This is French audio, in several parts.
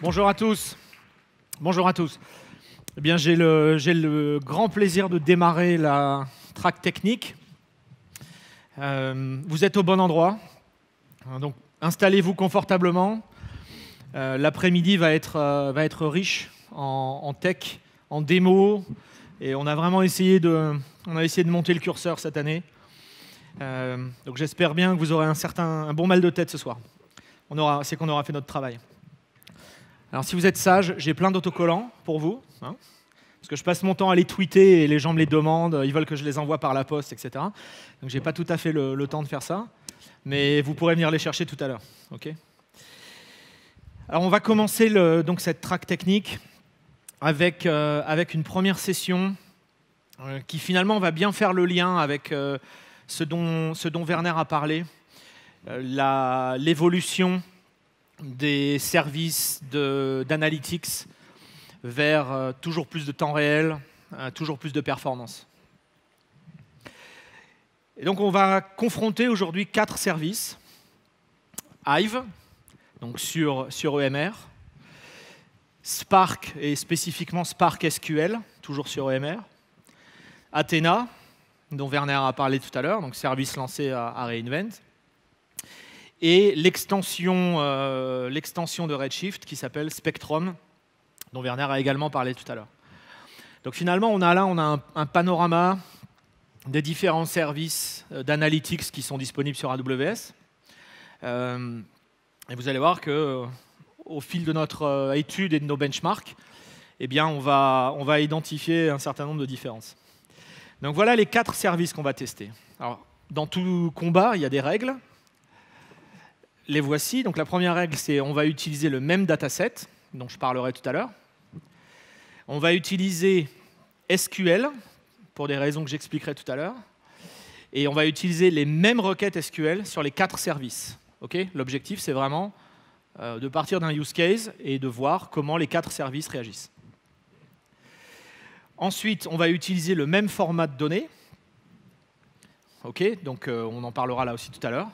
Bonjour à tous. Bonjour à tous. Eh bien, j'ai le grand plaisir de démarrer la track technique. Vous êtes au bon endroit. Donc, installez-vous confortablement. L'après-midi va être riche en tech, en démo. Et on a vraiment essayé de monter le curseur cette année. Donc, j'espère bien que vous aurez un bon mal de tête ce soir. C'est qu'on aura fait notre travail. Alors, si vous êtes sage, j'ai plein d'autocollants pour vous, hein, parce que je passe mon temps à les tweeter et les gens me les demandent, ils veulent que je les envoie par la poste, etc. Donc, j'ai pas tout à fait le temps de faire ça, mais vous pourrez venir les chercher tout à l'heure. Okay. Alors, on va commencer donc cette track technique avec une première session qui finalement va bien faire le lien avec ce dont Werner a parlé, l'évolution des services d'analytics vers toujours plus de temps réel, toujours plus de performance. Et donc on va confronter aujourd'hui 4 services. Hive, donc sur EMR, Spark et spécifiquement Spark SQL, toujours sur EMR, Athena, dont Werner a parlé tout à l'heure, donc service lancé à reInvent, et l'extension de Redshift qui s'appelle Spectrum, dont Werner a également parlé tout à l'heure. Donc finalement, on a un panorama des différents services d'analytics qui sont disponibles sur AWS. Et vous allez voir qu'au fil de notre étude et de nos benchmarks, eh bien, on va identifier un certain nombre de différences. Donc voilà les 4 services qu'on va tester. Alors, dans tout combat, il y a des règles. Les voici. Donc la première règle, c'est on va utiliser le même dataset, dont je parlerai tout à l'heure. On va utiliser SQL, pour des raisons que j'expliquerai tout à l'heure. Et on va utiliser les mêmes requêtes SQL sur les 4 services. Okay. L'objectif, c'est vraiment de partir d'un use case et de voir comment les 4 services réagissent. Ensuite, on va utiliser le même format de données. Okay. Donc on en parlera là aussi tout à l'heure.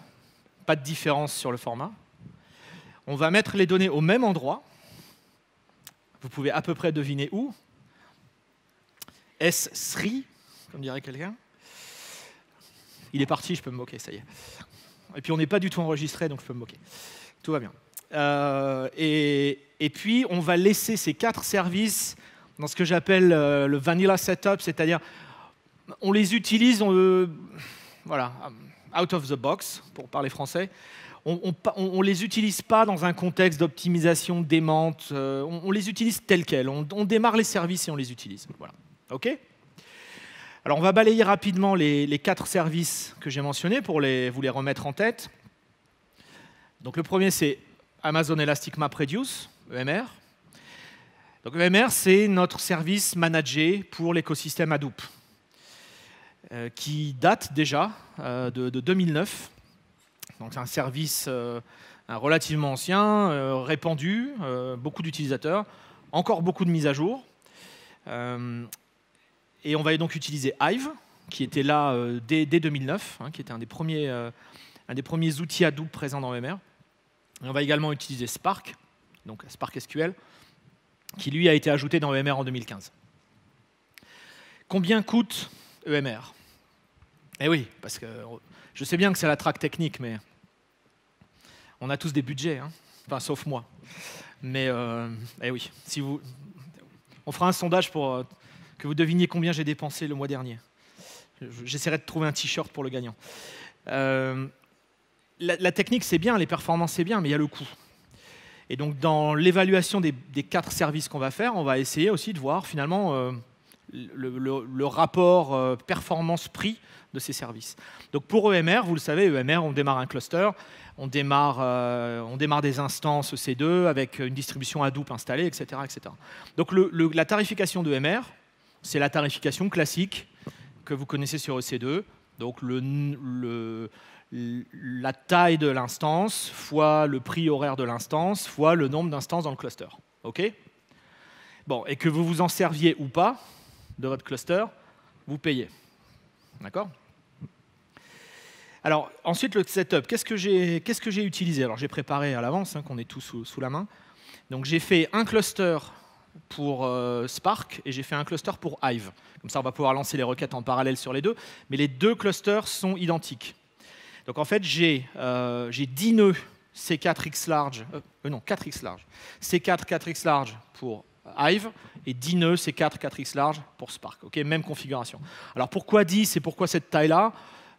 Pas de différence sur le format. On va mettre les données au même endroit. Vous pouvez à peu près deviner où. S3, comme dirait quelqu'un. Il est parti, je peux me moquer, ça y est. Et puis on n'est pas du tout enregistré, donc je peux me moquer. Tout va bien. Et puis on va laisser ces 4 services dans ce que j'appelle le vanilla setup, c'est-à-dire on les utilise, voilà, out of the box, pour parler français. On ne les utilise pas dans un contexte d'optimisation démente. On les utilise tels quels. On démarre les services et on les utilise. Voilà. OK ? Alors, on va balayer rapidement les 4 services que j'ai mentionnés pour vous les remettre en tête. Donc, le premier, c'est Amazon Elastic Map Reduce, EMR. Donc, EMR, c'est notre service managé pour l'écosystème Hadoop, qui date déjà de 2009. Donc c'est un service relativement ancien, répandu, beaucoup d'utilisateurs, encore beaucoup de mises à jour. Et on va donc utiliser Hive, qui était là dès 2009, hein, qui était un des premiers outils Hadoop présents dans EMR. Et on va également utiliser Spark, donc Spark SQL, qui lui a été ajouté dans EMR en 2015. Combien coûte EMR ? Eh oui, parce que je sais bien que c'est la track technique, mais on a tous des budgets, hein, enfin, sauf moi. Mais eh oui, on fera un sondage pour que vous deviniez combien j'ai dépensé le mois dernier. J'essaierai de trouver un t-shirt pour le gagnant. La technique, c'est bien, les performances, c'est bien, mais il y a le coût. Et donc, dans l'évaluation des 4 services qu'on va faire, on va essayer aussi de voir finalement le rapport performance-prix de ces services. Donc pour EMR, vous le savez, EMR, on démarre un cluster, on démarre des instances EC2 avec une distribution Hadoop installée, etc. etc. Donc la tarification de EMR, c'est la tarification classique que vous connaissez sur EC2. Donc la taille de l'instance fois le prix horaire de l'instance fois le nombre d'instances dans le cluster. OK ? Bon, et que vous vous en serviez ou pas de votre cluster, vous payez. D'accord ? Alors, ensuite, le setup. Qu'est-ce que j'ai utilisé ? Alors, j'ai préparé à l'avance, hein, qu'on ait tout sous la main. Donc j'ai fait un cluster pour Spark et j'ai fait un cluster pour Hive. Comme ça, on va pouvoir lancer les requêtes en parallèle sur les deux, mais les deux clusters sont identiques. Donc en fait, j'ai 10 nœuds C4X large, non, 4X large, C4 4X large pour Hive et 10 nœuds C4 4X large pour Spark. Okay, même configuration. Alors pourquoi 10 et pourquoi cette taille-là?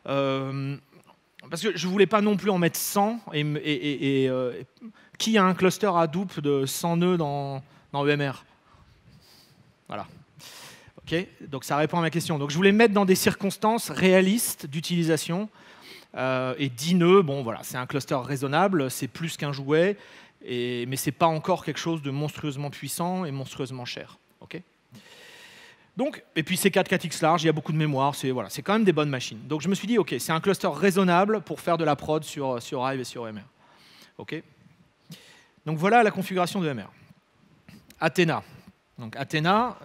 Parce que je ne voulais pas non plus en mettre 100. Qui a un cluster Hadoop de 100 nœuds dans EMR? Voilà. Okay, donc ça répond à ma question. Donc je voulais mettre dans des circonstances réalistes d'utilisation. Et 10 nœuds, bon voilà, c'est un cluster raisonnable, c'est plus qu'un jouet, mais ce n'est pas encore quelque chose de monstrueusement puissant et monstrueusement cher. Okay, donc, et puis c'est 4x large, il y a beaucoup de mémoire, c'est voilà, quand même des bonnes machines. Donc je me suis dit, ok, c'est un cluster raisonnable pour faire de la prod sur Hive et sur EMR. Okay, donc voilà la configuration de EMR. Athena. Donc Athena,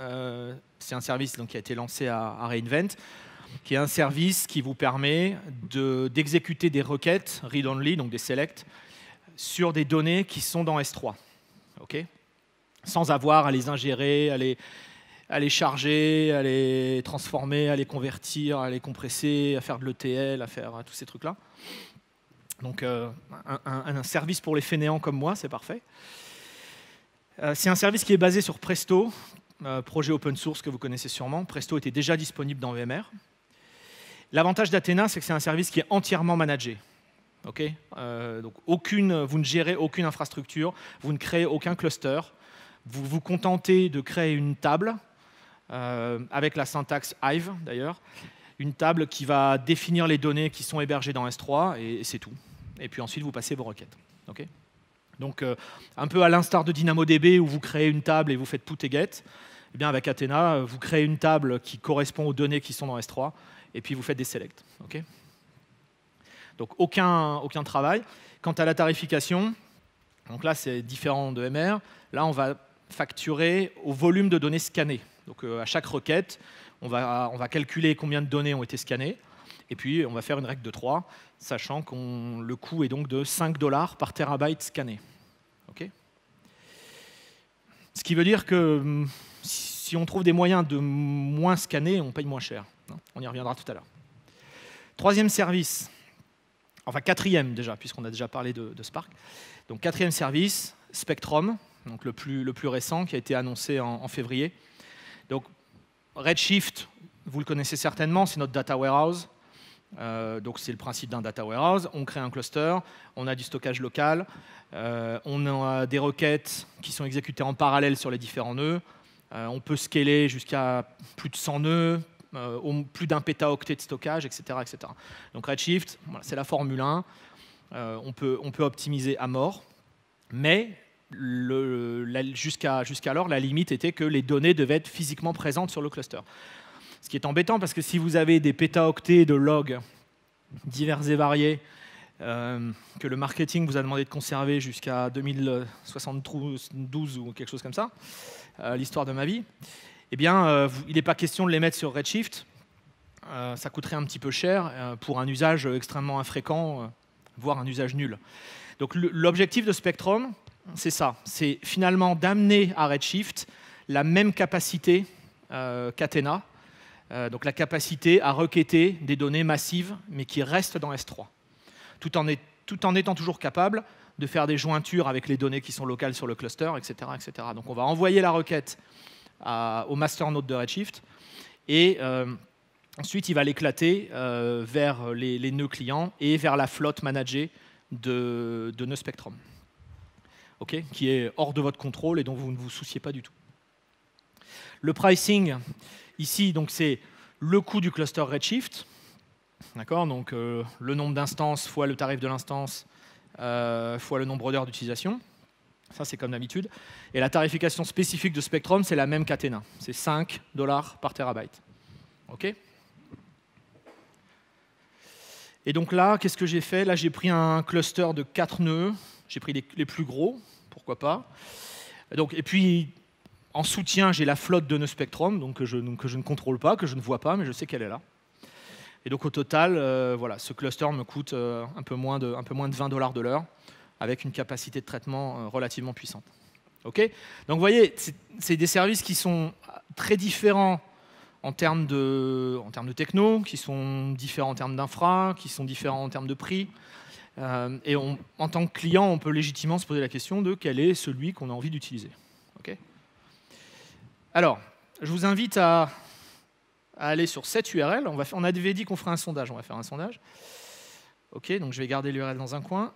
c'est un service donc, qui a été lancé à Reinvent, qui est un service qui vous permet d'exécuter des requêtes read-only, donc des selects, sur des données qui sont dans S3. Okay, sans avoir à les ingérer, à les charger, à les transformer, à les convertir, à les compresser, à faire de l'ETL, à faire tous ces trucs-là. Donc un service pour les fainéants comme moi, c'est parfait. C'est un service qui est basé sur Presto, projet open source que vous connaissez sûrement. Presto était déjà disponible dans EMR. L'avantage d'Athena, c'est que c'est un service qui est entièrement managé. Okay, donc vous ne gérez aucune infrastructure, vous ne créez aucun cluster. Vous vous contentez de créer une table, avec la syntaxe Hive d'ailleurs, une table qui va définir les données qui sont hébergées dans S3, et c'est tout. Et puis ensuite, vous passez vos requêtes. Okay, donc, un peu à l'instar de DynamoDB, où vous créez une table et vous faites put et get, eh bien, avec Athena, vous créez une table qui correspond aux données qui sont dans S3, et puis vous faites des selects. Okay, donc, aucun travail. Quant à la tarification, donc là, c'est différent de MR. Là, on va facturer au volume de données scannées. Donc, à chaque requête, on va calculer combien de données ont été scannées, et puis on va faire une règle de 3, sachant que le coût est donc de 5 $ par terabyte scanné. Okay, ce qui veut dire que si on trouve des moyens de moins scanner, on paye moins cher. On y reviendra tout à l'heure. Troisième service, enfin quatrième déjà, puisqu'on a déjà parlé de Spark. Donc quatrième service, Spectrum, donc le plus récent, qui a été annoncé en février. Donc Redshift, vous le connaissez certainement, c'est notre data warehouse. Donc c'est le principe d'un data warehouse. On crée un cluster, on a du stockage local, on a des requêtes qui sont exécutées en parallèle sur les différents nœuds. On peut scaler jusqu'à plus de 100 nœuds, plus d'un pétaoctet de stockage, etc., etc. Donc Redshift, voilà, c'est la Formule 1. On peut optimiser à mort, mais jusqu'alors, la limite était que les données devaient être physiquement présentes sur le cluster. Ce qui est embêtant, parce que si vous avez des pétaoctets de logs divers et variés que le marketing vous a demandé de conserver jusqu'à 2072 ou quelque chose comme ça, l'histoire de ma vie, eh bien, il n'est pas question de les mettre sur Redshift. Ça coûterait un petit peu cher pour un usage extrêmement infréquent, voire un usage nul. Donc l'objectif de Spectrum, c'est ça, c'est finalement d'amener à Redshift la même capacité qu'Athena, donc la capacité à requêter des données massives, mais qui restent dans S3, tout en étant toujours capable de faire des jointures avec les données qui sont locales sur le cluster, etc., etc. Donc on va envoyer la requête au masternode de Redshift, et ensuite il va l'éclater vers les nœuds clients et vers la flotte managée de nœuds Spectrum, okay, qui est hors de votre contrôle et dont vous ne vous souciez pas du tout. Le pricing, ici, donc, c'est le coût du cluster Redshift, d'accord, donc le nombre d'instances fois le tarif de l'instance fois le nombre d'heures d'utilisation. Ça, c'est comme d'habitude. Et la tarification spécifique de Spectrum, c'est la même qu'Athena. C'est 5 $ par terabyte. OK ? Et donc là, qu'est-ce que j'ai fait? Là, j'ai pris un cluster de 4 nœuds. J'ai pris les plus gros, pourquoi pas. Donc, et puis, en soutien, j'ai la flotte de nœuds Spectrum, donc que je ne contrôle pas, que je ne vois pas, mais je sais qu'elle est là. Et donc, au total, voilà, ce cluster me coûte un peu moins de 20 $ de l'heure, avec une capacité de traitement relativement puissante. Ok. Donc vous voyez, c'est des services qui sont très différents en termes de techno, qui sont différents en termes d'infra, qui sont différents en termes de prix. Et en tant que client, on peut légitimement se poser la question de quel est celui qu'on a envie d'utiliser. Okay. Alors, je vous invite à aller sur cette URL. On avait dit qu'on ferait un sondage. On va faire un sondage. OK, donc je vais garder l'URL dans un coin.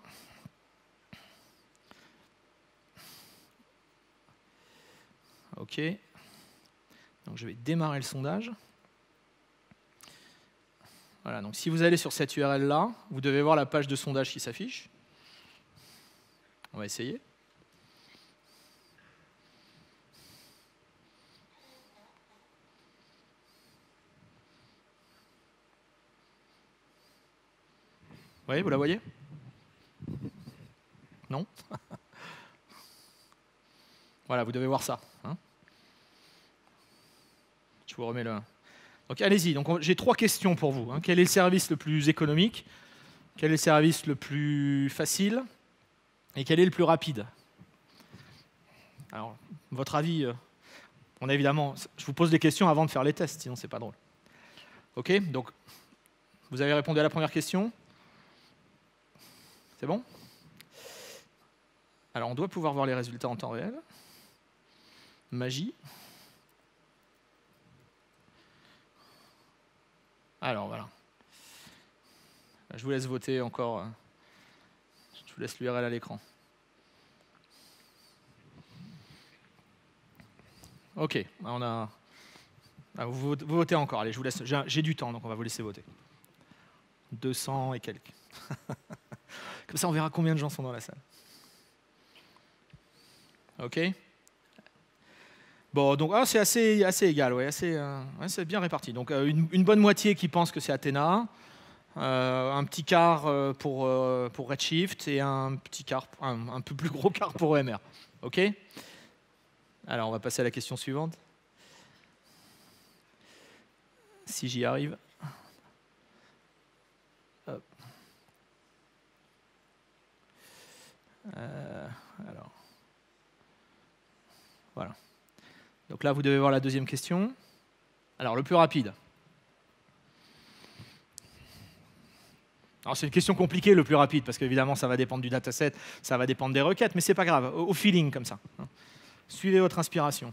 OK. Donc je vais démarrer le sondage. Voilà, donc si vous allez sur cette URL-là, vous devez voir la page de sondage qui s'affiche. On va essayer. Oui, vous la voyez? Non? Voilà, vous devez voir ça. Hein, je vous remets le... Donc allez-y, j'ai 3 questions pour vous. Hein. Quel est le service le plus économique? Quel est le service le plus facile? Et quel est le plus rapide? Alors, votre avis, on a évidemment... Je vous pose des questions avant de faire les tests, sinon c'est pas drôle. OK, donc vous avez répondu à la première question. C'est bon? Alors, on doit pouvoir voir les résultats en temps réel. Magie. Alors, voilà. Je vous laisse voter encore. Je vous laisse l'URL à l'écran. OK, on a... vous votez encore. Allez, je vous laisse. J'ai du temps, donc on va vous laisser voter. 200 et quelques. Comme ça, on verra combien de gens sont dans la salle. OK. Bon, donc c'est assez égal, ouais, c'est bien réparti. Donc une bonne moitié qui pense que c'est Athena, un petit quart pour Redshift et un petit quart, un peu plus gros quart pour OMR. OK. Alors, on va passer à la question suivante. Si j'y arrive. Hop. Alors. Voilà. Donc là, vous devez voir la deuxième question. Alors, le plus rapide. Alors, c'est une question compliquée, le plus rapide, parce qu'évidemment, ça va dépendre du dataset, ça va dépendre des requêtes, mais c'est pas grave, au feeling, comme ça. Suivez votre inspiration.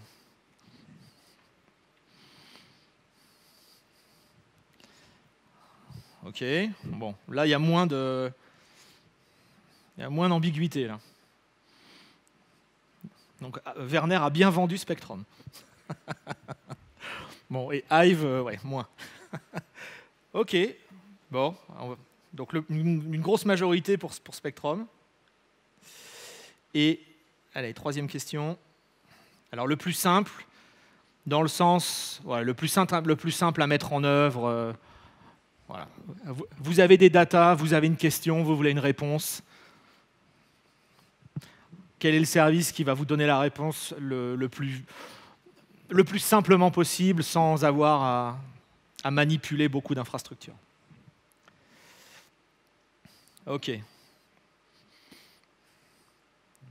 OK. Bon, là, il y a moins d'ambiguïté, là. Donc, Werner a bien vendu Spectrum. Bon, et Hive, ouais, moins. OK. Bon, donc une grosse majorité pour Spectrum. Et, allez, troisième question. Alors, le plus simple, dans le sens, voilà, le plus simple à mettre en œuvre. Voilà. Vous avez des datas, vous avez une question, vous voulez une réponse. Quel est le service qui va vous donner la réponse le plus simplement possible sans avoir à manipuler beaucoup d'infrastructures? OK.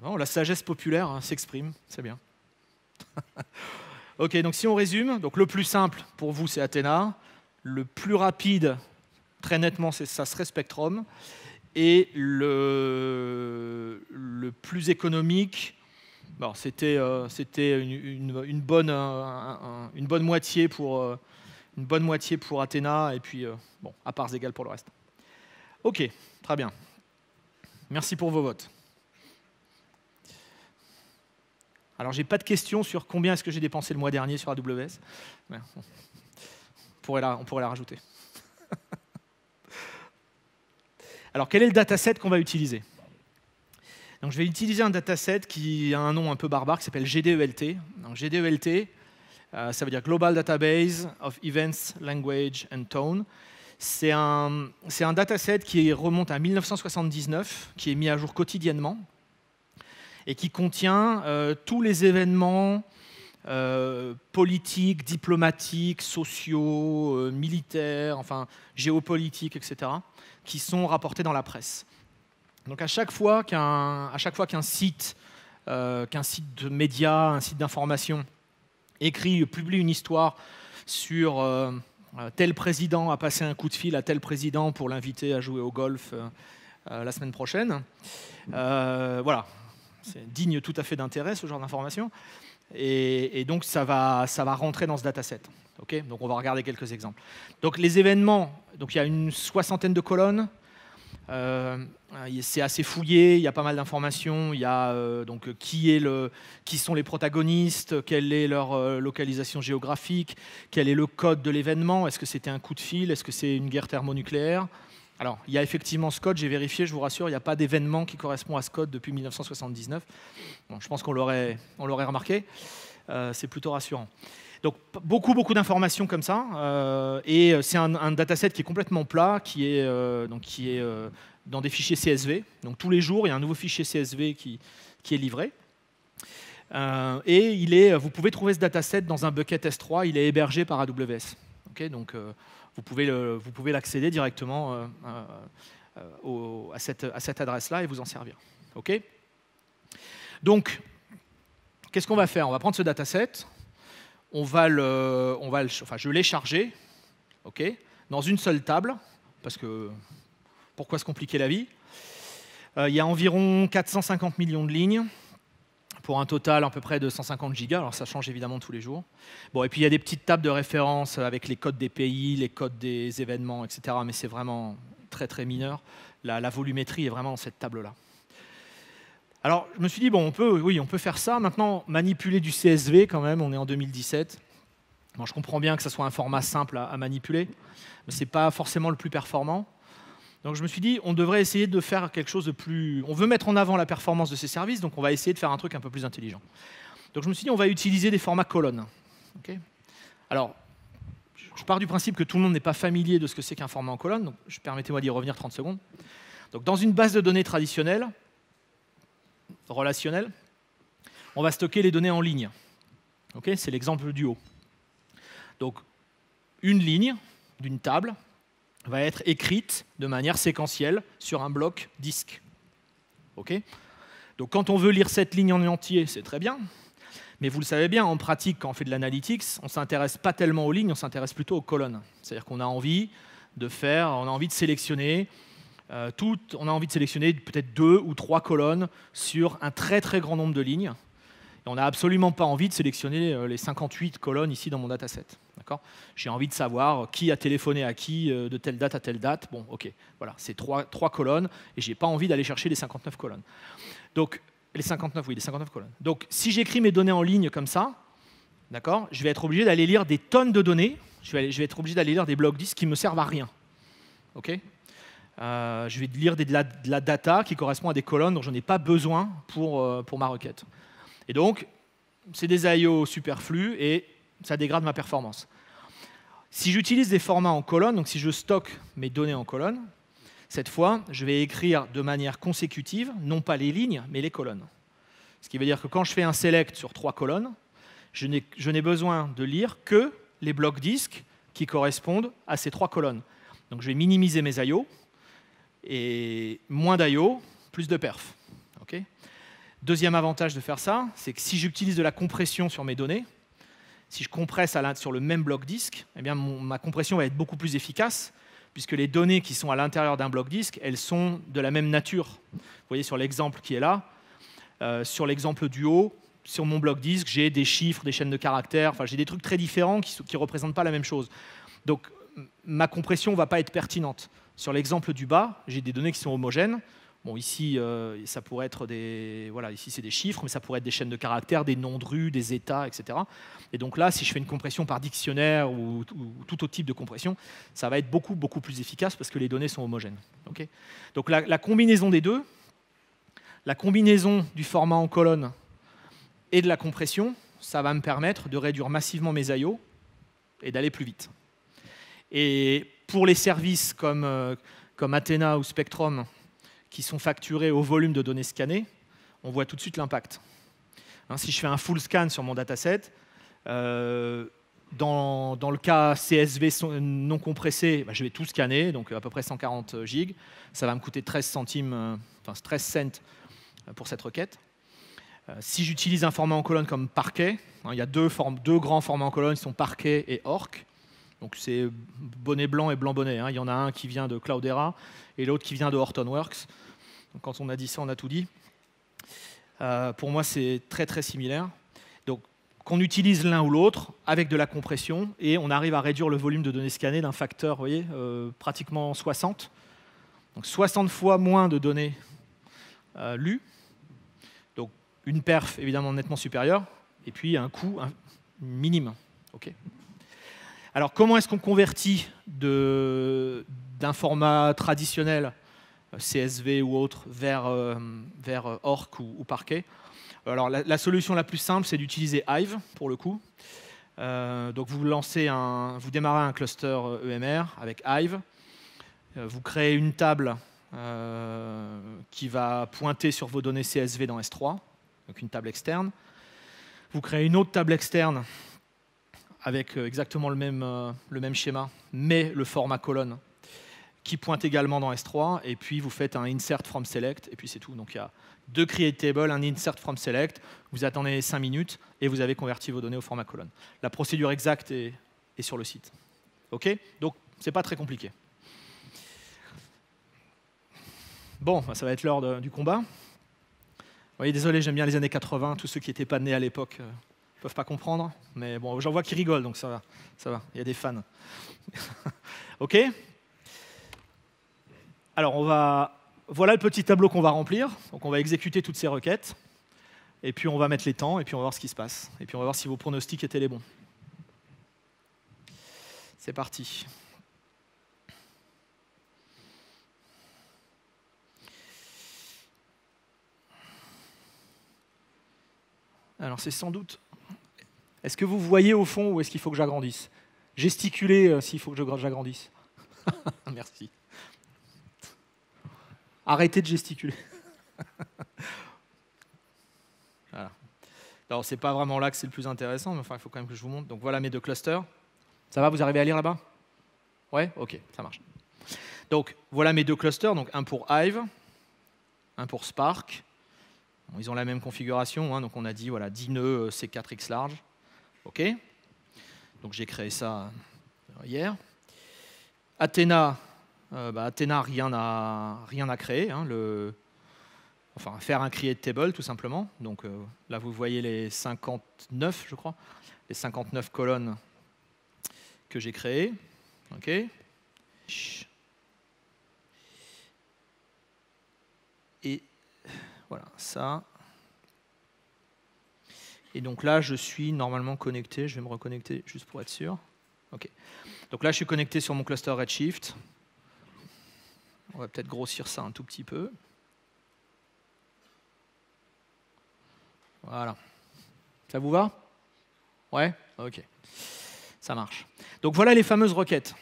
Bon, la sagesse populaire s'exprime, c'est bien. OK, donc si on résume, donc le plus simple pour vous, c'est Athena. Le plus rapide, très nettement, ça serait Spectrum. Et le plus économique, bon, c'était une bonne moitié pour Athena, et puis bon, à parts égales pour le reste. OK, très bien. Merci pour vos votes. Alors, j'ai pas de questions sur combien est-ce que j'ai dépensé le mois dernier sur AWS. Mais on pourrait la rajouter. Alors, quel est le dataset qu'on va utiliser? Donc, je vais utiliser un dataset qui a un nom un peu barbare, qui s'appelle GDELT. Donc, GDELT, ça veut dire Global Database of Events, Language and Tone. C'est un dataset qui remonte à 1979, qui est mis à jour quotidiennement, et qui contient tous les événements politiques, diplomatiques, sociaux, militaires, enfin géopolitiques, etc., qui sont rapportés dans la presse. Donc à chaque fois qu'un site qu'un site de médias, un site d'information publie une histoire sur tel président a passé un coup de fil à tel président pour l'inviter à jouer au golf la semaine prochaine. Voilà, c'est digne tout à fait d'intérêt ce genre d'information. Et donc ça va rentrer dans ce dataset. Okay, donc on va regarder quelques exemples. Donc les événements, donc il y a une 60aine de colonnes. C'est assez fouillé, il y a pas mal d'informations. Il y a donc qui sont les protagonistes, quelle est leur localisation géographique, quel est le code de l'événement, est-ce que c'était un coup de fil, est-ce que c'est une guerre thermonucléaire. Alors, il y a effectivement ce code, j'ai vérifié, je vous rassure, il n'y a pas d'événement qui correspond à ce code depuis 1979. Bon, je pense qu'on l'aurait remarqué, c'est plutôt rassurant. Donc, beaucoup d'informations comme ça, et c'est un dataset qui est complètement plat, qui est dans des fichiers CSV. Donc, tous les jours, il y a un nouveau fichier CSV qui est livré. Et vous pouvez trouver ce dataset dans un bucket S3, il est hébergé par AWS. Okay, donc, vous pouvez l'accéder directement à cette adresse-là et vous en servir. Okay, donc, qu'est-ce qu'on va faire? On va prendre ce dataset, je l'ai chargé, okay, dans une seule table, parce que pourquoi se compliquer la vie? Il y a environ 450 millions de lignes, pour un total à peu près de 150 gigas, alors ça change évidemment tous les jours. Bon, et puis il y a des petites tables de référence avec les codes des pays, les codes des événements, etc. Mais c'est vraiment très très mineur. La volumétrie est vraiment dans cette table-là. Alors je me suis dit, bon, on peut faire ça. Maintenant, manipuler du CSV quand même, on est en 2017. Bon, je comprends bien que ce soit un format simple à manipuler, mais ce n'est pas forcément le plus performant. Donc je me suis dit, on devrait essayer de faire quelque chose de plus... On veut mettre en avant la performance de ces services, donc on va essayer de faire un truc un peu plus intelligent. Donc je me suis dit, on va utiliser des formats colonnes. Okay, alors, je pars du principe que tout le monde n'est pas familier de ce que c'est qu'un format en colonne, donc permettez-moi d'y revenir 30 secondes. Donc dans une base de données traditionnelle, relationnelle, on va stocker les données en ligne. Okay, c'est l'exemple du haut. Donc une ligne d'une table va être écrite de manière séquentielle sur un bloc disque. Okay, donc quand on veut lire cette ligne en entier, c'est très bien, mais vous le savez bien, en pratique, quand on fait de l'analytics, on ne s'intéresse pas tellement aux lignes, on s'intéresse plutôt aux colonnes. C'est-à-dire qu'on a envie de sélectionner peut-être 2 ou 3 colonnes sur un très très grand nombre de lignes. Et on n'a absolument pas envie de sélectionner les 58 colonnes ici dans mon dataset. J'ai envie de savoir qui a téléphoné à qui de telle date à telle date. Bon, ok, voilà, c'est 3 colonnes et je n'ai pas envie d'aller chercher les 59 colonnes. Donc, les 59 colonnes. Donc, si j'écris mes données en ligne comme ça, je vais être obligé d'aller lire des tonnes de données. Je vais être obligé d'aller lire des blocs disques qui ne me servent à rien. Okay, je vais lire de la data qui correspond à des colonnes dont je n'ai pas besoin pour ma requête. Et donc, c'est des I/O superflus et ça dégrade ma performance. Si j'utilise des formats en colonne, donc si je stocke mes données en colonne, cette fois, je vais écrire de manière consécutive, non pas les lignes, mais les colonnes. Ce qui veut dire que quand je fais un select sur 3 colonnes, je n'ai besoin de lire que les blocs disques qui correspondent à ces 3 colonnes. Donc je vais minimiser mes I/O, et moins d'I/O, plus de perf. Okay, deuxième avantage de faire ça, c'est que si j'utilise de la compression sur mes données, si je compresse sur le même bloc disque, eh bien ma compression va être beaucoup plus efficace, puisque les données qui sont à l'intérieur d'un bloc disque, elles sont de la même nature. Vous voyez sur l'exemple qui est là, sur l'exemple du haut, sur mon bloc disque, j'ai des chiffres, des chaînes de caractères, enfin j'ai des trucs très différents qui ne représentent pas la même chose. Donc ma compression ne va pas être pertinente. Sur l'exemple du bas, j'ai des données qui sont homogènes. Bon, ici, ça pourrait être ici c'est des chiffres, mais ça pourrait être des chaînes de caractères, des noms de rues, des états, etc. Et donc là, si je fais une compression par dictionnaire ou tout autre type de compression, ça va être beaucoup plus efficace parce que les données sont homogènes. Okay, donc la combinaison des deux, la combinaison du format en colonne et de la compression, ça va me permettre de réduire massivement mes I/O et d'aller plus vite. Et pour les services comme Athena ou Spectrum, qui sont facturés au volume de données scannées, on voit tout de suite l'impact. Si je fais un full scan sur mon dataset, dans le cas CSV non compressé, je vais tout scanner, donc à peu près 140 gigs. Ça va me coûter 13 cents pour cette requête. Si j'utilise un format en colonne comme Parquet, hein, il y a deux grands formats en colonne, qui sont Parquet et Orc. Donc c'est bonnet blanc et blanc bonnet. Hein. Il y en a un qui vient de Cloudera et l'autre qui vient de Hortonworks. Donc quand on a dit ça, on a tout dit. Pour moi, c'est très très similaire. Donc qu'on utilise l'un ou l'autre avec de la compression et on arrive à réduire le volume de données scannées d'un facteur, vous voyez, pratiquement 60. Donc 60 fois moins de données lues. Donc une perf évidemment nettement supérieure et puis un coût minime. Okay. Alors comment est-ce qu'on convertit d'un format traditionnel CSV ou autre vers Orc ou Parquet? Alors la solution la plus simple, c'est d'utiliser Hive pour le coup. Donc vous démarrez un cluster EMR avec Hive. Vous créez une table qui va pointer sur vos données CSV dans S3, donc une table externe. Vous créez une autre table externe avec exactement le même schéma, mais le format colonne qui pointe également dans S3, et puis vous faites un insert from select, et puis c'est tout. Donc il y a deux create table, un insert from select, vous attendez 5 minutes, et vous avez converti vos données au format colonne. La procédure exacte est sur le site. OK? Donc c'est pas très compliqué. Bon, ça va être l'heure du combat. Vous voyez, désolé, j'aime bien les années 80, tous ceux qui n'étaient pas nés à l'époque ne peuvent pas comprendre, mais bon, j'en vois qui rigolent, donc ça va, il y a des fans. OK? Alors, voilà le petit tableau qu'on va remplir. Donc, on va exécuter toutes ces requêtes. Et puis, on va mettre les temps. Et puis, on va voir ce qui se passe. Et puis, on va voir si vos pronostics étaient les bons. C'est parti. Alors, c'est sans doute... Est-ce que vous voyez au fond ou est-ce qu'il faut que j'agrandisse? Gesticulez s'il faut que j'agrandisse. Merci. Arrêtez de gesticuler. Voilà. Alors, c'est pas vraiment là que c'est le plus intéressant, mais enfin, il faut quand même que je vous montre. Donc, voilà mes deux clusters. Ça va, vous arrivez à lire là-bas? Ouais? OK, ça marche. Donc, voilà mes deux clusters. Donc, un pour Hive, un pour Spark. Bon, ils ont la même configuration. Hein, donc, on a dit, voilà, 10 nœuds C4X large. OK. Donc, j'ai créé ça hier. Athena... Athena, rien à créer. Hein, enfin, faire un create table, tout simplement. Donc là, vous voyez les 59, je crois, les 59 colonnes que j'ai créées. OK. Et voilà, ça. Et donc là, je suis normalement connecté. Je vais me reconnecter juste pour être sûr. OK. Donc là, je suis connecté sur mon cluster Redshift. On va peut-être grossir ça un tout petit peu. Voilà. Ça vous va? Ouais? OK. Ça marche. Donc voilà les fameuses requêtes.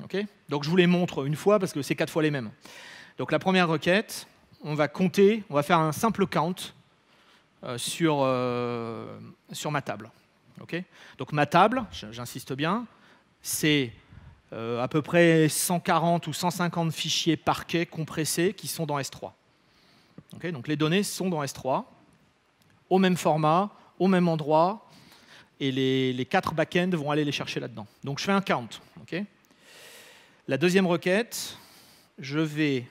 Okay, donc je vous les montre une fois parce que c'est 4 fois les mêmes. Donc la première requête, on va compter, on va faire un simple count sur ma table. Okay, donc ma table, j'insiste bien, c'est... à peu près 140 ou 150 fichiers Parquet compressés qui sont dans S3. Okay, donc les données sont dans S3, au même format, au même endroit, et les 4 backends vont aller les chercher là-dedans. Donc je fais un count. Okay. La deuxième requête, je vais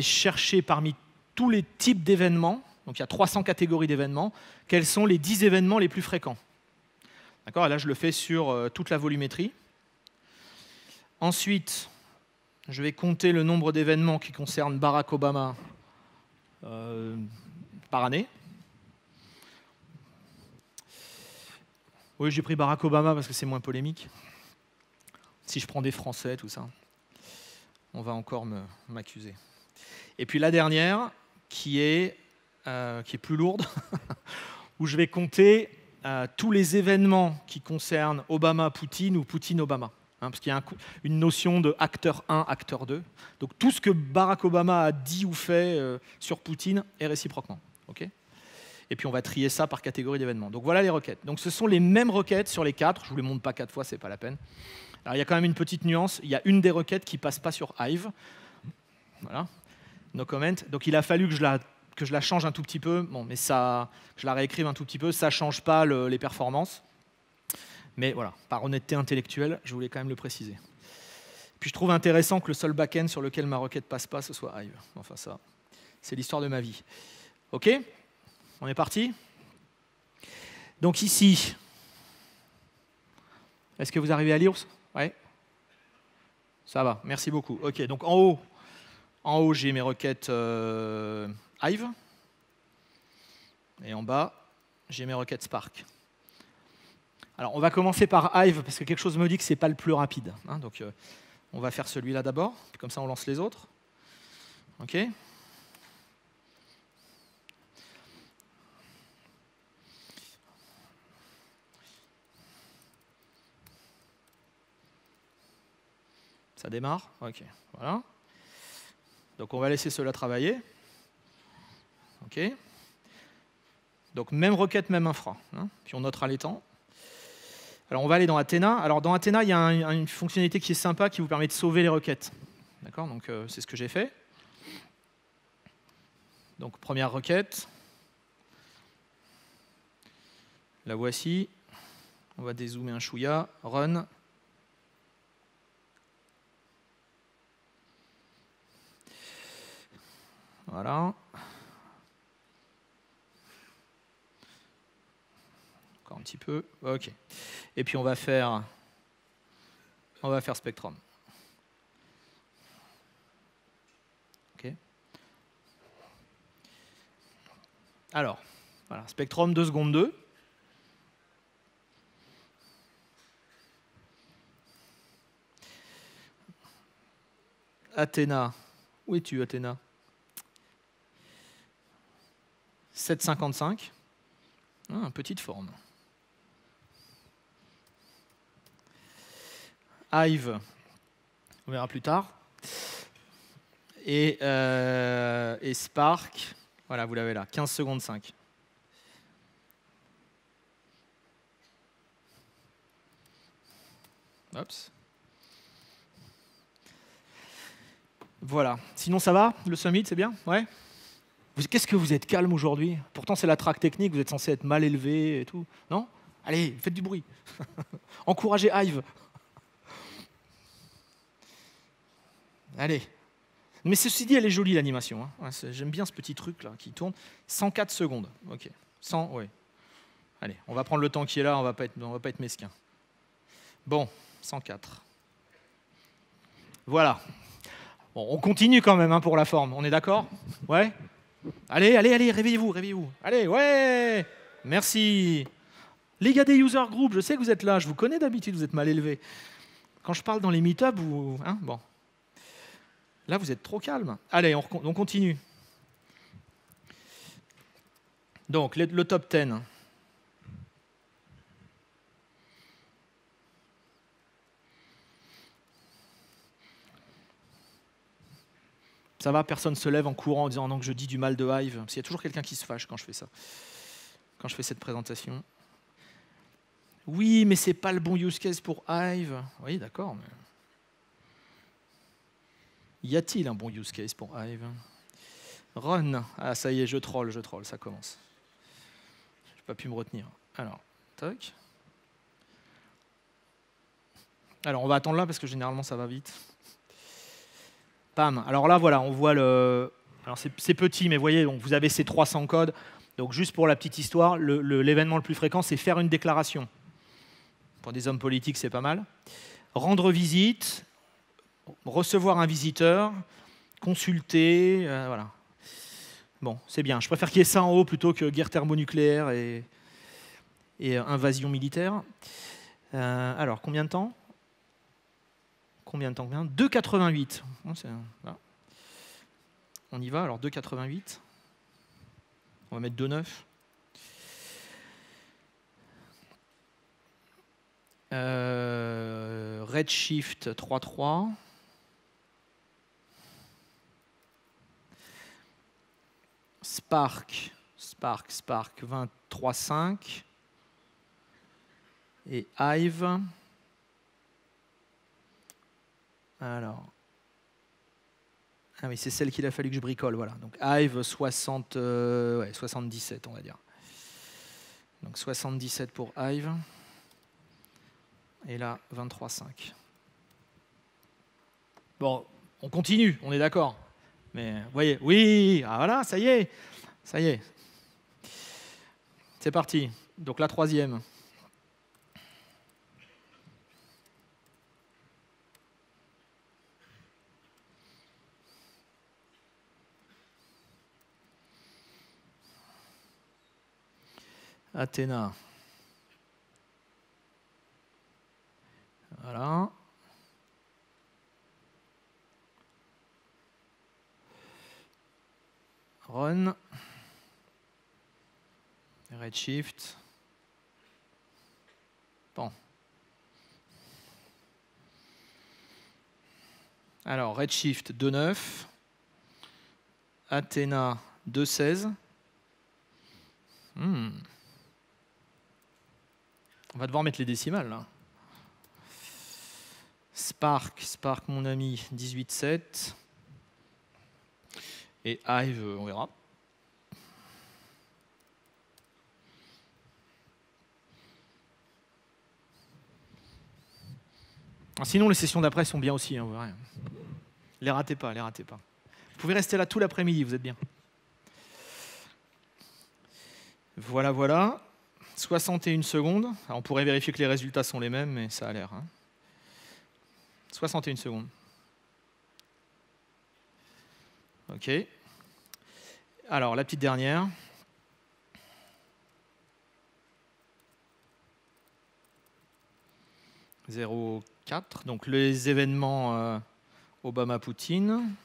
chercher parmi tous les types d'événements, donc il y a 300 catégories d'événements, quels sont les 10 événements les plus fréquents. D'accord, et là, je le fais sur toute la volumétrie. Ensuite, je vais compter le nombre d'événements qui concernent Barack Obama par année. Oui, j'ai pris Barack Obama parce que c'est moins polémique. Si je prends des Français, tout ça, on va encore m'accuser. Et puis la dernière, qui est plus lourde, où je vais compter... tous les événements qui concernent Obama-Poutine ou Poutine-Obama. Hein, parce qu'il y a une notion de acteur 1, acteur 2. Donc tout ce que Barack Obama a dit ou fait sur Poutine est réciproquement. Okay, et puis on va trier ça par catégorie d'événements. Donc voilà les requêtes. Donc ce sont les mêmes requêtes sur les 4. Je ne vous les montre pas 4 fois, ce n'est pas la peine. Alors il y a quand même une petite nuance. Il y a une des requêtes qui ne passe pas sur Hive. Voilà. no comment. Donc il a fallu que je la change un tout petit peu, bon, mais ça, je la réécrive un tout petit peu, ça ne change pas les performances. Mais voilà, par honnêteté intellectuelle, je voulais quand même le préciser. Puis je trouve intéressant que le seul back-end sur lequel ma requête passe pas, ce soit Hive. Enfin ça, c'est l'histoire de ma vie. OK? On est parti? Donc ici, est-ce que vous arrivez à lire? Ouais. Ça va, merci beaucoup. OK, donc en haut j'ai mes requêtes Hive. Et en bas, j'ai mes requêtes Spark. Alors on va commencer par Hive, parce que quelque chose me dit que ce n'est pas le plus rapide. Hein, donc on va faire celui-là d'abord, comme ça on lance les autres. OK? Ça démarre? OK, voilà. Donc on va laisser cela travailler. OK. Donc même requête, même infra. Hein, puis on notera les temps. Alors on va aller dans Athena. Alors dans Athena, il y a une fonctionnalité qui est sympa qui vous permet de sauver les requêtes. D'accord? Donc c'est ce que j'ai fait. Donc première requête. La voici. On va dézoomer un chouïa. Run. Voilà. Encore un petit peu. OK. Et puis on va faire Spectrum. OK. Alors, voilà, Spectrum 2 secondes 2. Athena. Où es-tu, Athena? 7,55. Petite forme. Hive, on verra plus tard. Et Spark, voilà, vous l'avez là, 15 secondes 5. Oups. Voilà. Sinon, ça va? Le summit, c'est bien? Ouais. Qu'est-ce que vous êtes calme aujourd'hui? Pourtant, c'est la track technique, vous êtes censé être mal élevé et tout. Non? Allez, faites du bruit. Encouragez Hive. Allez. Mais ceci dit, elle est jolie, l'animation. Hein. Ouais, j'aime bien ce petit truc là qui tourne. 104 secondes. OK. 100, oui. Allez, on va prendre le temps qui est là, on va pas être mesquin. Bon, 104. Voilà. Bon, on continue quand même hein, pour la forme. On est d'accord? Ouais? Allez, réveillez-vous. Allez, ouais! Merci. Les gars des user group, je sais que vous êtes là, je vous connais d'habitude, vous êtes mal élevés. Quand je parle dans les meet-up, hein, bon. Là, vous êtes trop calme. Allez, on continue. Donc, le top 10. Ça va, personne ne se lève en courant en disant non que je dis du mal de Hive. Parce qu'il y a toujours quelqu'un qui se fâche quand je fais ça. Quand je fais cette présentation. Oui, mais c'est pas le bon use case pour Hive. Oui, d'accord. Mais... y a-t-il un bon use case pour Hive? Run. Ah, ça y est, je troll, ça commence. Je n'ai pas pu me retenir. Alors, toc. Alors, on va attendre là parce que généralement, ça va vite. Pam. Alors là, voilà, on voit le... Alors, c'est petit, mais vous voyez, donc vous avez ces 300 codes. Donc, juste pour la petite histoire, l'événement le plus fréquent, c'est faire une déclaration. Pour des hommes politiques, c'est pas mal. Rendre visite, recevoir un visiteur, consulter, voilà. Bon, c'est bien. Je préfère qu'il y ait ça en haut plutôt que guerre thermonucléaire et invasion militaire. Alors, combien de temps? 2,88. Bon, voilà. On y va, alors 2,88. On va mettre 2,9. Redshift 3,3. Spark 23,5. Et Hive. Alors, Ah oui, c'est celle qu'il a fallu que je bricole, voilà. Donc Hive 77, on va dire. Donc 77 pour Hive. Et là, 23,5. Bon, on continue, on est d'accord. Mais vous voyez, oui, ah voilà, ça y est. C'est parti. Donc la troisième. Athéna. Voilà. Run. Redshift. Bon. Alors, Redshift 2,9. Athéna 2,16. On va devoir mettre les décimales là. Spark mon ami, 18,7. Et Hive, on verra. Sinon, les sessions d'après sont bien aussi. Hein, vous verrez. Les ratez pas. Vous pouvez rester là tout l'après-midi, vous êtes bien. Voilà. 61 secondes. Alors, on pourrait vérifier que les résultats sont les mêmes, mais ça a l'air. Hein. 61 secondes. OK. Alors, la petite dernière. « 0,4 ». Donc, les événements Obama-Poutine.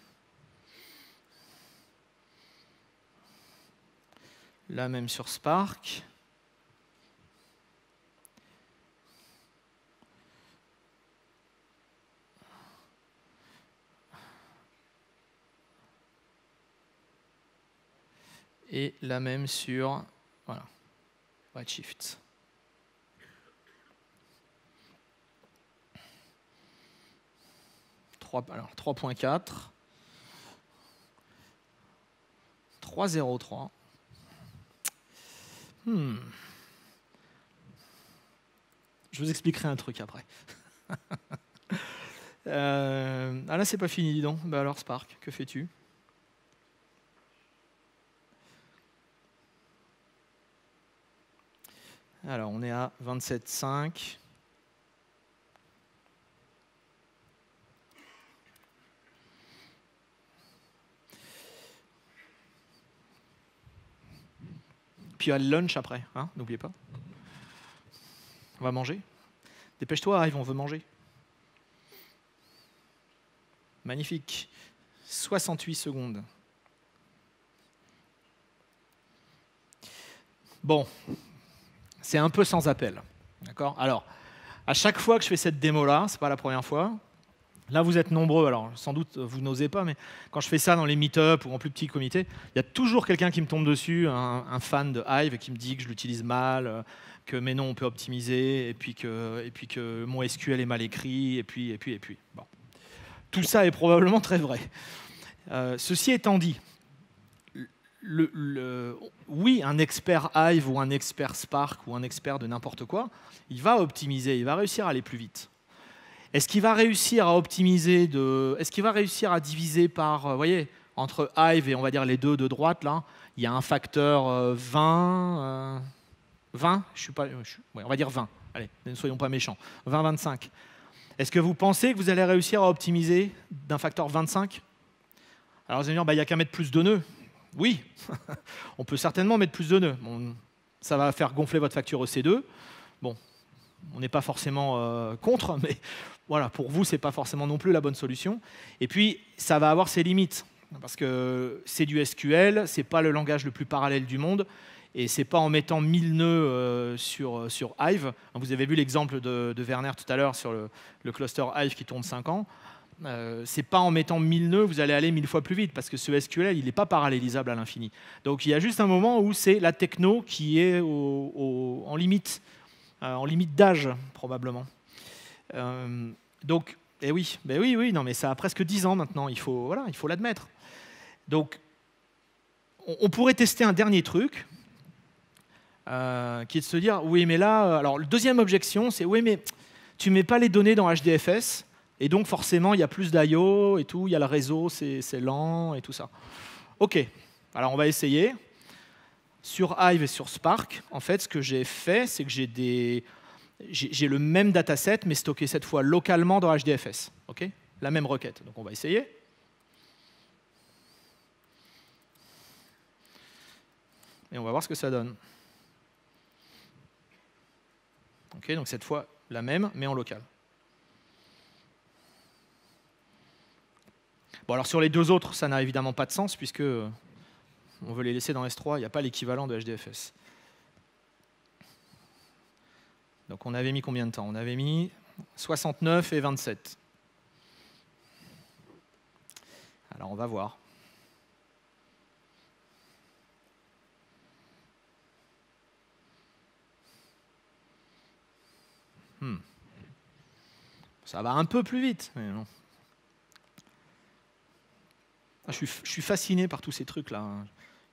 La même sur Spark. Et la même sur Redshift. Alors 3.4, 3.03. Je vous expliquerai un truc après. Ah là, c'est pas fini, dis donc. Bah alors, Spark, que fais-tu? Alors, on est à 27,5. Puis il y a le lunch après, hein, n'oubliez pas. On va manger. Dépêche-toi, arrive, on veut manger. Magnifique. 68 secondes. Bon, c'est un peu sans appel. D'accord ? Alors, à chaque fois que je fais cette démo-là, c'est pas la première fois, là vous êtes nombreux, alors sans doute vous n'osez pas, mais quand je fais ça dans les meet-up ou en plus petits comités, il y a toujours quelqu'un qui me tombe dessus, un fan de Hive, qui me dit que je l'utilise mal, que mais non, on peut optimiser, et puis que mon SQL est mal écrit, et puis. Bon. Tout ça est probablement très vrai. Ceci étant dit, oui, un expert Hive ou un expert Spark ou un expert de n'importe quoi, il va optimiser, il va réussir à aller plus vite. Est-ce qu'il va réussir à optimiser est-ce qu'il va réussir à diviser par, vous voyez, entre Hive et on va dire les deux de droite, là, il y a un facteur 20, on va dire 20, allez, ne soyons pas méchants, 20, 25. Est-ce que vous pensez que vous allez réussir à optimiser d'un facteur 25? Alors vous allez dire, il n'y a qu'à mettre plus de nœuds. Oui, on peut certainement mettre plus de nœuds. Bon, ça va faire gonfler votre facture EC2. Bon, on n'est pas forcément contre, mais voilà, pour vous, ce n'est pas forcément non plus la bonne solution. Et puis, ça va avoir ses limites, parce que c'est du SQL, ce n'est pas le langage le plus parallèle du monde, et ce n'est pas en mettant 1000 nœuds sur Hive. Vous avez vu l'exemple de Werner tout à l'heure sur le cluster Hive qui tourne 5 ans. C'est pas en mettant 1000 nœuds vous allez aller 1000 fois plus vite, parce que ce SQL, il n'est pas parallélisable à l'infini. Donc il y a juste un moment où c'est la techno qui est en limite d'âge, probablement. Donc Et oui, ben oui, oui, non, mais ça a presque 10 ans maintenant, voilà, il faut l'admettre. Donc, on pourrait tester un dernier truc, qui est de se dire, oui, mais là, alors, le deuxième objection, c'est, oui, mais tu ne mets pas les données dans HDFS, et donc forcément, il y a plus d'I/O et tout, il y a le réseau, c'est lent et tout ça. OK, alors on va essayer. Sur Hive et sur Spark, en fait, ce que j'ai fait, c'est que j'ai le même dataset, mais stocké cette fois localement dans HDFS. OK, la même requête. Donc on va essayer. Et on va voir ce que ça donne. OK, donc cette fois, la même, mais en local. Bon, alors sur les deux autres, ça n'a évidemment pas de sens, puisque on veut les laisser dans S3, il n'y a pas l'équivalent de HDFS. Donc on avait mis combien de temps? On avait mis 69 et 27. Alors on va voir. Ça va un peu plus vite, mais non. Je suis fasciné par tous ces trucs-là.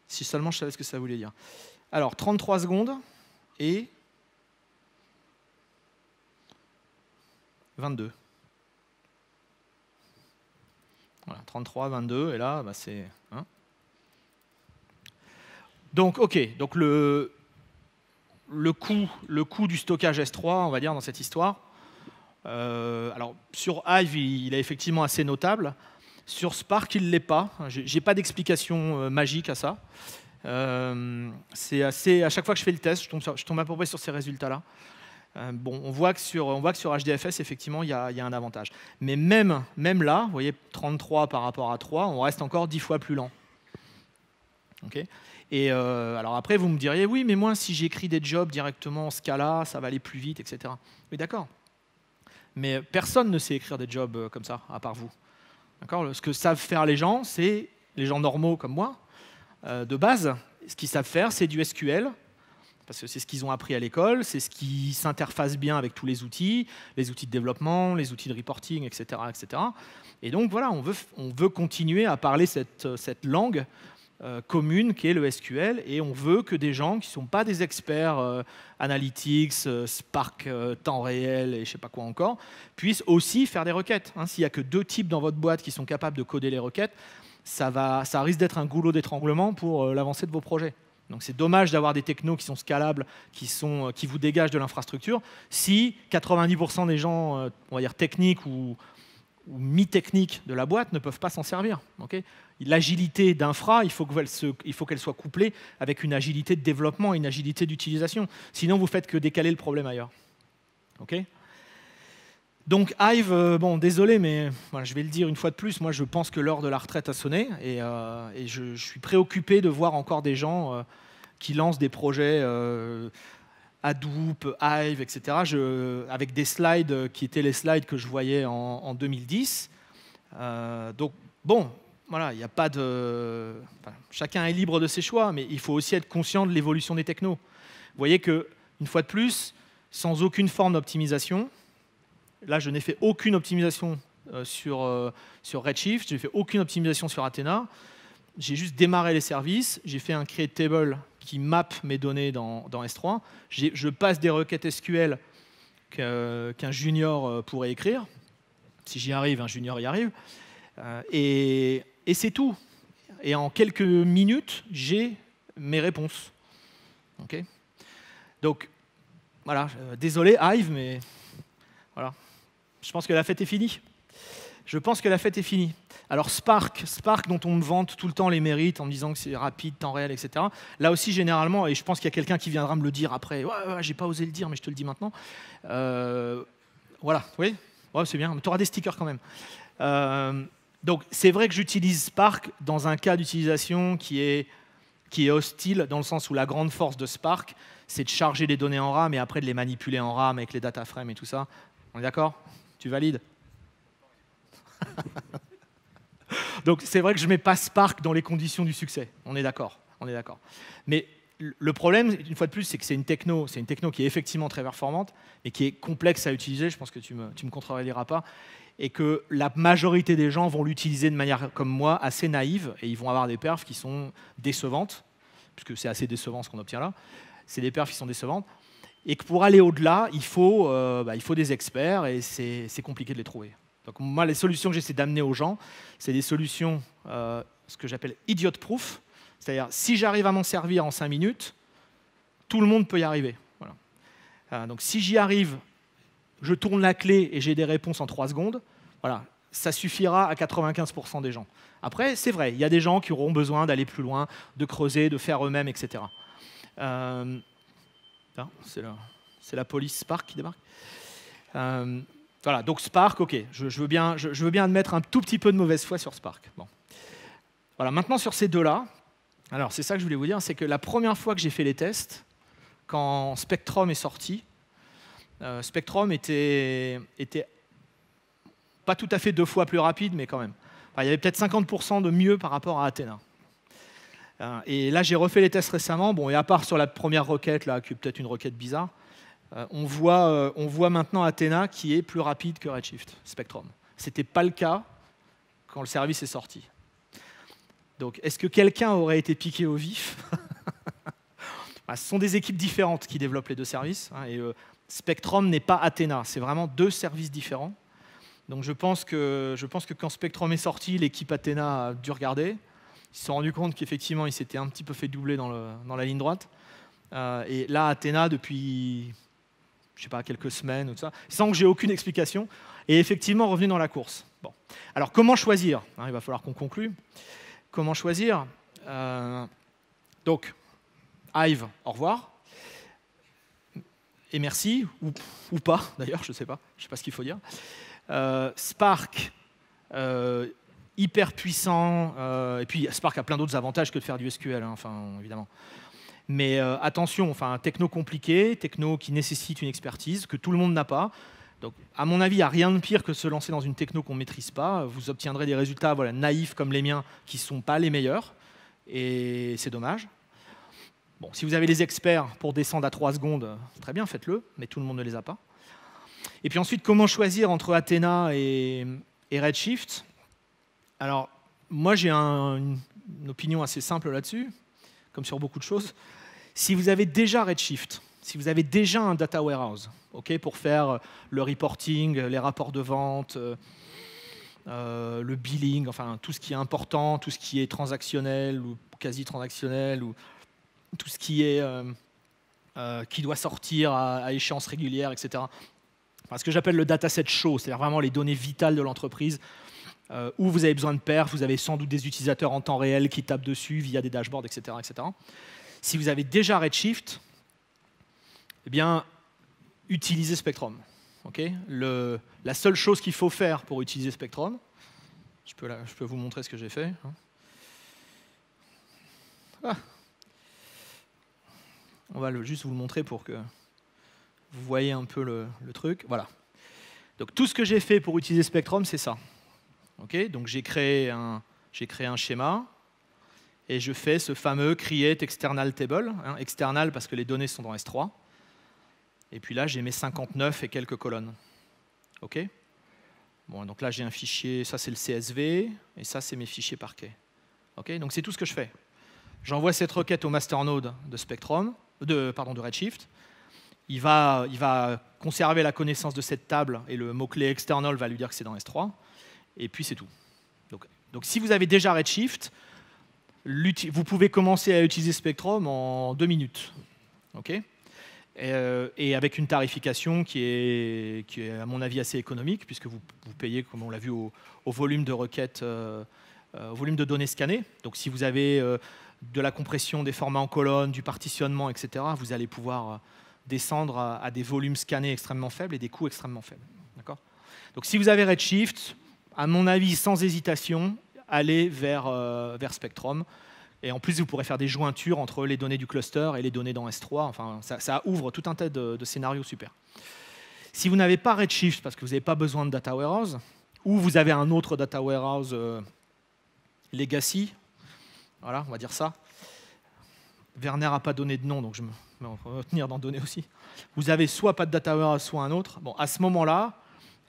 Si seulement je savais ce que ça voulait dire. Alors, 33 secondes et 22. Voilà, 33, 22, et là, bah, c'est... Hein. Donc, OK, donc le coût du stockage S3, on va dire, dans cette histoire, alors, sur Hive, il est effectivement assez notable. Sur Spark, il ne l'est pas. Je n'ai pas d'explication magique à ça. C'est assez, à chaque fois que je fais le test, je tombe à peu près sur ces résultats-là. Bon, on voit que sur HDFS, effectivement, il y a un avantage. Mais même là, vous voyez, 33 par rapport à 3, on reste encore 10 fois plus lent. Okay. Et alors après, vous me diriez, oui, mais moi, si j'écris des jobs directement en Scala, ça va aller plus vite, etc. Oui, d'accord. Mais personne ne sait écrire des jobs comme ça, à part vous. Ce que savent faire les gens, c'est les gens normaux comme moi, de base. Ce qu'ils savent faire, c'est du SQL, parce que c'est ce qu'ils ont appris à l'école, c'est ce qui s'interface bien avec tous les outils de développement, les outils de reporting, etc. etc. Et donc voilà, on veut continuer à parler cette langue commune qui est le SQL, et on veut que des gens qui ne sont pas des experts analytics, Spark, temps réel et je ne sais pas quoi encore, puissent aussi faire des requêtes. S'il n'y a que 2 types dans votre boîte qui sont capables de coder les requêtes, ça risque d'être un goulot d'étranglement pour l'avancée de vos projets. Donc c'est dommage d'avoir des technos qui sont scalables, qui vous dégagent de l'infrastructure, si 90% des gens, on va dire techniques ou mi-techniques de la boîte ne peuvent pas s'en servir. Okay. L'agilité d'infra, il faut qu'elle soit couplée avec une agilité de développement, une agilité d'utilisation. Sinon, vous faites que décaler le problème ailleurs. Okay. Donc Hive, bon, désolé, mais voilà, je vais le dire une fois de plus, moi je pense que l'heure de la retraite a sonné, et je suis préoccupé de voir encore des gens qui lancent des projets Hadoop, Hive, etc., avec des slides qui étaient les slides que je voyais en 2010. Donc, bon, voilà, il n'y a pas de... Enfin, chacun est libre de ses choix, mais il faut aussi être conscient de l'évolution des technos. Vous voyez qu'une fois de plus, sans aucune forme d'optimisation, là, je n'ai fait aucune optimisation sur Redshift, je n'ai fait aucune optimisation sur Athena, j'ai juste démarré les services, j'ai fait un create table qui mappe mes données dans S3. Je passe des requêtes SQL qu'un junior pourrait écrire. Si j'y arrive, un junior y arrive. Et c'est tout. Et en quelques minutes, j'ai mes réponses. Okay. Donc, voilà. Désolé, Hive, mais voilà. Je pense que la fête est finie. Je pense que la fête est finie. Alors Spark, dont on me vante tout le temps les mérites en me disant que c'est rapide, temps réel, etc. Là aussi, généralement, et je pense qu'il y a quelqu'un qui viendra me le dire après, ouais, j'ai pas osé le dire, mais je te le dis maintenant. Voilà, oui, ouais, c'est bien, mais tu auras des stickers quand même. Donc c'est vrai que j'utilise Spark dans un cas d'utilisation qui est hostile, dans le sens où la grande force de Spark, c'est de charger les données en RAM et après de les manipuler en RAM avec les data frames et tout ça. On est d'accord? Tu valides? Donc c'est vrai que je ne mets pas Spark dans les conditions du succès. On est d'accord. Mais le problème, une fois de plus, c'est que c'est une techno qui est effectivement très performante, mais qui est complexe à utiliser. Je pense que tu me contrediriras pas. et que la majorité des gens vont l'utiliser de manière, comme moi, assez naïve, et ils vont avoir des perfs qui sont décevantes, puisque c'est assez décevant ce qu'on obtient là, c'est des perfs qui sont décevantes, et que pour aller au-delà, il faut des experts, et c'est compliqué de les trouver. Donc moi, les solutions que j'essaie d'amener aux gens, c'est des solutions, ce que j'appelle idiot-proof, c'est-à-dire si j'arrive à m'en servir en 5 minutes, tout le monde peut y arriver. Voilà. Donc si j'y arrive, je tourne la clé et j'ai des réponses en 3 secondes, voilà, ça suffira à 95% des gens. Après, c'est vrai, il y a des gens qui auront besoin d'aller plus loin, de creuser, de faire eux-mêmes, etc. C'est la police Spark qui débarque. Voilà, donc Spark, ok, je veux bien admettre un tout petit peu de mauvaise foi sur Spark. Bon. Voilà, maintenant sur ces deux-là, alors c'est ça que je voulais vous dire, c'est que la première fois que j'ai fait les tests, quand Spectrum est sorti, Spectrum était pas tout à fait 2 fois plus rapide, mais quand même. Enfin, il y avait peut-être 50% de mieux par rapport à Athena. Et là, j'ai refait les tests récemment, bon, et à part sur la première requête, là, qui est peut-être une requête bizarre, on voit maintenant Athena qui est plus rapide que Redshift, Spectrum. Ce n'était pas le cas quand le service est sorti. Donc, est-ce que quelqu'un aurait été piqué au vif? Ce sont des équipes différentes qui développent les deux services. Et Spectrum n'est pas Athena, c'est vraiment 2 services différents. Donc je pense que quand Spectrum est sorti, l'équipe Athena a dû regarder. Ils se sont rendus compte qu'effectivement, ils s'étaient un petit peu fait doubler dans la ligne droite. Et là, Athena, depuis je sais pas, quelques semaines, ou tout ça, sans que j'ai aucune explication, est effectivement revenu dans la course. Bon. Alors comment choisir? Il va falloir qu'on conclue. Comment choisir? Donc, Hive, au revoir. Et merci, ou pas, d'ailleurs, je ne sais pas ce qu'il faut dire. Spark, hyper puissant, et puis Spark a plein d'autres avantages que de faire du SQL, enfin, évidemment. Mais attention, enfin, techno compliqué, techno qui nécessite une expertise que tout le monde n'a pas. Donc, à mon avis, il n'y a rien de pire que de se lancer dans une techno qu'on ne maîtrise pas. Vous obtiendrez des résultats naïfs comme les miens qui ne sont pas les meilleurs, et c'est dommage. Bon, si vous avez les experts pour descendre à 3 secondes, très bien, faites-le, mais tout le monde ne les a pas. Et puis ensuite, comment choisir entre Athena et Redshift? Alors, moi, j'ai une opinion assez simple là-dessus, comme sur beaucoup de choses. Si vous avez déjà Redshift, si vous avez déjà un data warehouse, pour faire le reporting, les rapports de vente, le billing, enfin tout ce qui est important, tout ce qui est transactionnel ou quasi transactionnel, ou tout ce qui est qui doit sortir à échéance régulière, etc. Enfin, ce que j'appelle le dataset chaud, c'est-à-dire vraiment les données vitales de l'entreprise, où vous avez besoin de perf, vous avez sans doute des utilisateurs en temps réel qui tapent dessus via des dashboards, etc., etc. Si vous avez déjà Redshift, eh bien, utilisez Spectrum. La seule chose qu'il faut faire pour utiliser Spectrum, je peux vous montrer ce que j'ai fait. On va juste vous le montrer pour que vous voyez un peu le truc. Voilà. Donc tout ce que j'ai fait pour utiliser Spectrum, c'est ça. Donc j'ai créé un schéma et je fais ce fameux create external table, external parce que les données sont dans S3. Et puis là, j'ai mes 59 et quelques colonnes. Bon, donc là, j'ai un fichier, ça c'est le CSV, et ça c'est mes fichiers parquet. Donc c'est tout ce que je fais. J'envoie cette requête au masternode de Spectrum, de Redshift. Il va conserver la connaissance de cette table et le mot-clé external va lui dire que c'est dans S3. Et puis c'est tout. Donc si vous avez déjà Redshift, vous pouvez commencer à utiliser Spectrum en 2 minutes. Et avec une tarification qui est à mon avis assez économique, puisque vous payez, comme on l'a vu, au volume de requêtes, au volume de données scannées. Donc si vous avez de la compression des formats en colonne, du partitionnement, etc., vous allez pouvoir descendre à des volumes scannés extrêmement faibles et des coûts extrêmement faibles. Donc si vous avez Redshift, à mon avis, sans hésitation, allez vers Spectrum. Et en plus, vous pourrez faire des jointures entre les données du cluster et les données dans S3. Enfin, ça ouvre tout un tas de scénarios super. Si vous n'avez pas Redshift parce que vous n'avez pas besoin de data warehouse, ou vous avez un autre data warehouse legacy, voilà, on va dire ça. Werner n'a pas donné de nom, donc je vais me retenir d'en donner aussi. Vous avez soit pas de data warehouse, soit un autre. Bon, à ce moment-là,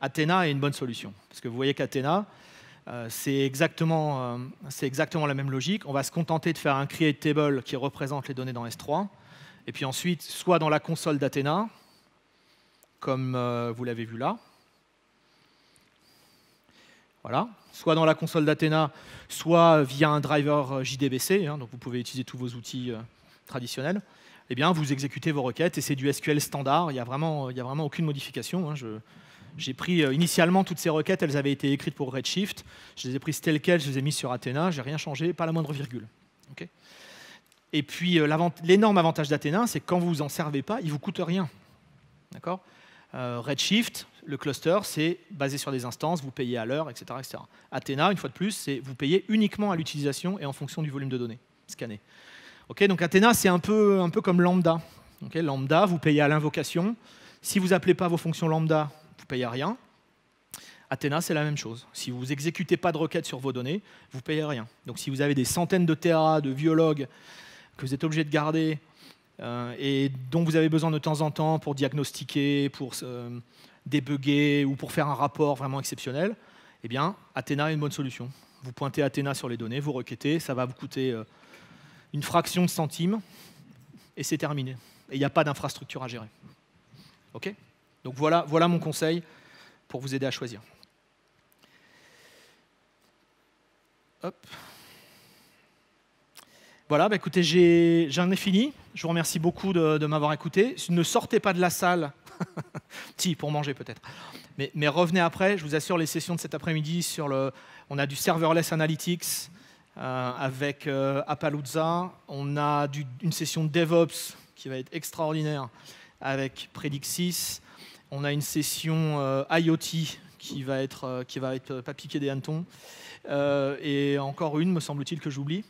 Athena est une bonne solution. Parce que vous voyez qu'Athena, c'est exactement la même logique. On va se contenter de faire un create table qui représente les données dans S3. Et puis ensuite, soit dans la console d'Athena, comme vous l'avez vu là. Voilà. Soit dans la console d'Athena, soit via un driver JDBC, donc vous pouvez utiliser tous vos outils traditionnels. Eh bien, vous exécutez vos requêtes et c'est du SQL standard. Il n'y a vraiment aucune modification. J'ai pris initialement toutes ces requêtes, elles avaient été écrites pour Redshift. Je les ai prises telles quelles, je les ai mises sur Athena. J'ai rien changé, pas la moindre virgule. Okay. Et puis l'énorme avantage d'Athena, c'est que quand vous vous en servez pas, il vous coûte rien. D'accord. Redshift, le cluster, c'est basé sur des instances, vous payez à l'heure, etc., etc. Athena, une fois de plus, c'est vous payez uniquement à l'utilisation et en fonction du volume de données scanné. Okay, donc Athena, c'est un peu comme Lambda. Okay, Lambda, vous payez à l'invocation. Si vous n'appelez pas vos fonctions Lambda, vous ne payez rien. Athena, c'est la même chose. Si vous n'exécutez pas de requêtes sur vos données, vous ne payez rien. Donc si vous avez des centaines de terras de biologues que vous êtes obligé de garder et dont vous avez besoin de temps en temps pour diagnostiquer, pour débugger ou pour faire un rapport vraiment exceptionnel, eh bien, Athena est une bonne solution. Vous pointez Athena sur les données, vous requêtez, ça va vous coûter une fraction de centime et c'est terminé. Et il n'y a pas d'infrastructure à gérer. OK ? Donc voilà mon conseil pour vous aider à choisir. Hop. Voilà, bah écoutez, j'en ai fini. Je vous remercie beaucoup de m'avoir écouté. Ne sortez pas de la salle, si, pour manger peut-être. Mais revenez après, je vous assure, les sessions de cet après-midi, on a du serverless analytics avec Appaloosa. On a une session de DevOps qui va être extraordinaire avec Predixis. On a une session IoT qui va être pas piquer des hannetons. Et encore une, me semble-t-il, que j'oublie.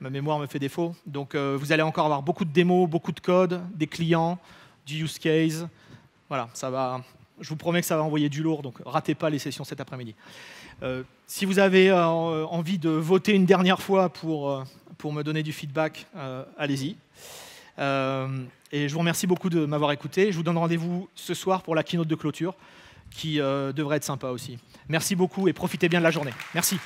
Ma mémoire me fait défaut. Donc vous allez encore avoir beaucoup de démos, beaucoup de code, des clients, du use case. Voilà, ça va. Je vous promets que ça va envoyer du lourd, donc ratez pas les sessions cet après-midi. Si vous avez envie de voter une dernière fois pour me donner du feedback, allez-y. Et je vous remercie beaucoup de m'avoir écouté. Je vous donne rendez-vous ce soir pour la keynote de clôture, qui devrait être sympa aussi. Merci beaucoup et profitez bien de la journée. Merci.